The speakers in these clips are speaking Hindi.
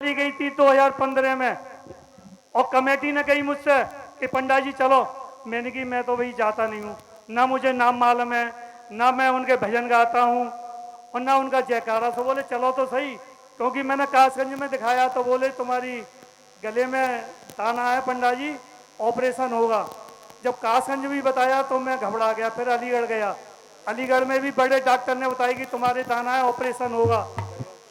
चली गई थी 2015 में और कमेटी ने कही मुझसे कि पंडा जी चलो। मैंने कही मैं तो भाई जाता नहीं हूँ, ना मुझे नाम मालूम है, ना मैं उनके भजन गाता हूँ और ना उनका जयकारा। तो बोले चलो तो सही, क्योंकि मैंने कासगंज में दिखाया तो बोले तुम्हारी गले में दाना है पंडा जी, ऑपरेशन होगा। जब कासगंज भी बताया तो मैं घबरा गया, फिर अलीगढ़ गया। अलीगढ़ में भी बड़े डॉक्टर ने बताया कि तुम्हारे दाना है, ऑपरेशन होगा।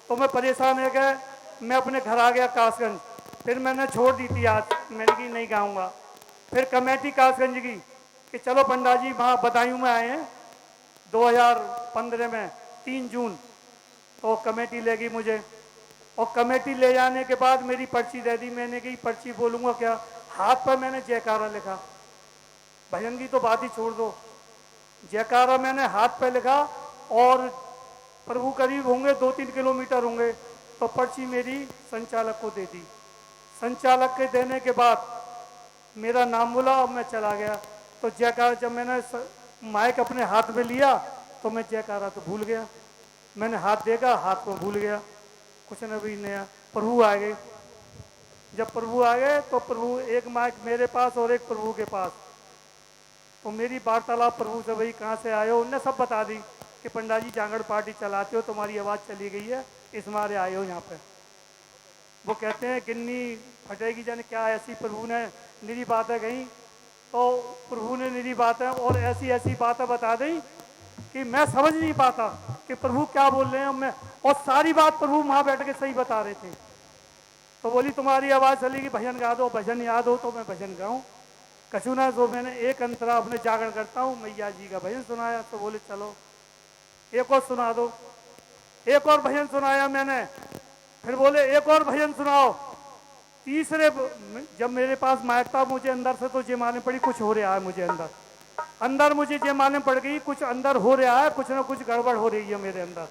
तो मैं परेशान हो गया, मैं अपने घर आ गया कासगंज। फिर मैंने छोड़ दी थी आज, मैंने की नहीं गाऊंगा। फिर कमेटी कासगंज की कि चलो पंडा जी वहाँ बदायूं में आए हैं 2015 में 3 जून। तो कमेटी ले गई मुझे और कमेटी ले जाने के बाद मेरी पर्ची दे दी। मैंने कही पर्ची बोलूँगा क्या, हाथ पर मैंने जयकारा लिखा। भजन की तो बात ही छोड़ दो, जयकारा मैंने हाथ पे लिखा। और प्रभु करीब होंगे 2-3 किलोमीटर होंगे, तो पर्ची मेरी संचालक को दे दी। संचालक के देने के बाद मेरा नाम बोला और मैं चला गया। तो जयकारा जब मैंने माइक अपने हाथ में लिया तो मैं जयकारा तो भूल गया। मैंने हाथ देखा, हाथ को भूल गया, कुछ न भी नया। प्रभु आ गए। जब प्रभु आ गए तो प्रभु, एक माइक मेरे पास और एक प्रभु के पास। तो मेरी वार्तालाप प्रभु से, भाई कहाँ से आए हो, उनने सब बता दी कि पंडा जी जांगड़ पार्टी चलाते हो, तुम्हारी आवाज़ चली गई है, इस मारे आए हो यहाँ पे। वो कहते हैं गिन्नी फटेगी जाने क्या, ऐसी प्रभु ने निरी बातें कही। तो प्रभु ने निरी बातें और ऐसी ऐसी बातें बता दी कि मैं समझ नहीं पाता कि प्रभु क्या बोल रहे हैं। मैं और सारी बात प्रभु वहाँ बैठ के सही बता रहे थे। तो बोली तुम्हारी आवाज़ चलेगी, भजन गा दो, भजन याद हो तो मैं भजन गाऊँ। कछु ना, तो मैंने एक अंतरा अपने जागरण करता हूँ, मैया जी का भजन सुनाया। तो बोले चलो एक और सुना दो। एक और भजन सुनाया मैंने, फिर बोले एक और भजन सुनाओ। तीसरे जब मेरे पास माइक था, मुझे अंदर से तो ये मालूम पड़ी कुछ हो रहा है। मुझे अंदर अंदर मुझे ये मालूम पड़ गई कुछ अंदर हो रहा है, कुछ ना कुछ गड़बड़ हो रही है मेरे अंदर।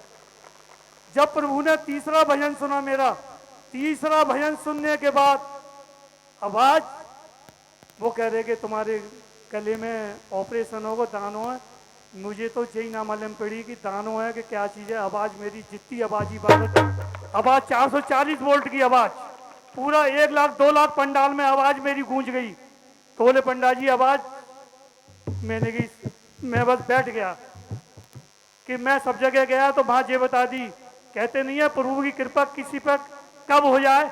जब प्रभु ने तीसरा भजन सुना मेरा, तीसरा भजन सुनने के बाद आवाज, वो कह रहे कि तुम्हारे गले में ऑपरेशन होगा, दानों है। मुझे तो यही ना मालूम पड़ी कि दानों है कि क्या चीज़ है। आवाज़ मेरी जितनी आवाज़ ही बात, आवाज़ 440 वोल्ट की आवाज़, पूरा 1 लाख 2 लाख पंडाल में आवाज़ मेरी गूंज गई। तो बोले पंडा जी आवाज़, मैंने की, मैं बस बैठ गया कि मैं सब जगह गया तो वहाँ ये बता दी, कहते नहीं है प्रभु की कृपा किसी पर कब हो जाए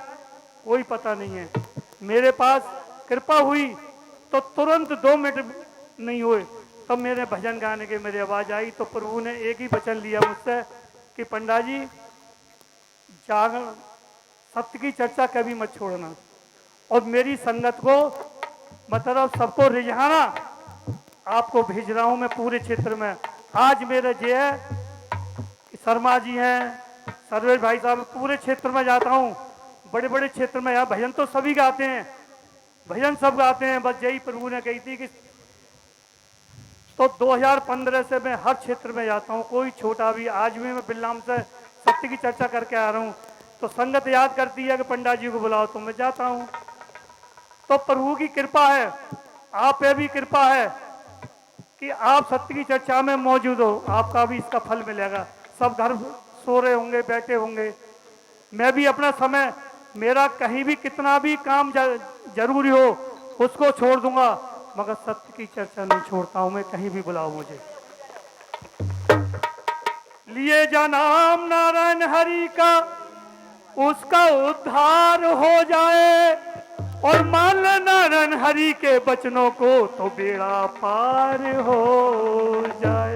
कोई पता नहीं है। मेरे पास कृपा हुई तो तुरंत 2 मिनट नहीं हुए तब मेरे भजन गाने के मेरी आवाज़ आई। तो प्रभु ने एक ही वचन लिया मुझसे कि पंडा जी जागरण, सत्य की चर्चा कभी मत छोड़ना और मेरी संगत को मतलब सबको रिझाना। आपको भेज रहा हूं मैं पूरे क्षेत्र में। आज मेरे ये है कि शर्मा जी हैं, सर्वेश भाई साहब, पूरे क्षेत्र में जाता हूं, बड़े बड़े क्षेत्र में। यहाँ भजन तो सभी गाते हैं, भजन सब गाते हैं, बस यही प्रभु ने कही थी कि तो 2015 से मैं हर क्षेत्र में जाता हूँ, कोई छोटा भी। आज भी मैं बिल्लाम से सत्य की चर्चा करके आ रहा हूँ, तो संगत याद करती है कि पंडा जी को बुलाओ तो मैं जाता हूँ। तो प्रभु की कृपा है, आप पे भी कृपा है कि आप सत्य की चर्चा में मौजूद हो, आपका भी इसका फल मिलेगा। सब घर सो रहे होंगे, बैठे होंगे, मैं भी अपना समय, मेरा कहीं भी कितना भी काम जरूरी हो उसको छोड़ दूंगा, मगर सत्य की चर्चा नहीं छोड़ता हूं मैं, कहीं भी बुलाओ मुझे। लिए जा नाम नारायण हरि का, उसका उद्धार हो जाए, और मान ले नारायण हरि के बचनों को तो बेड़ा पार हो जाए।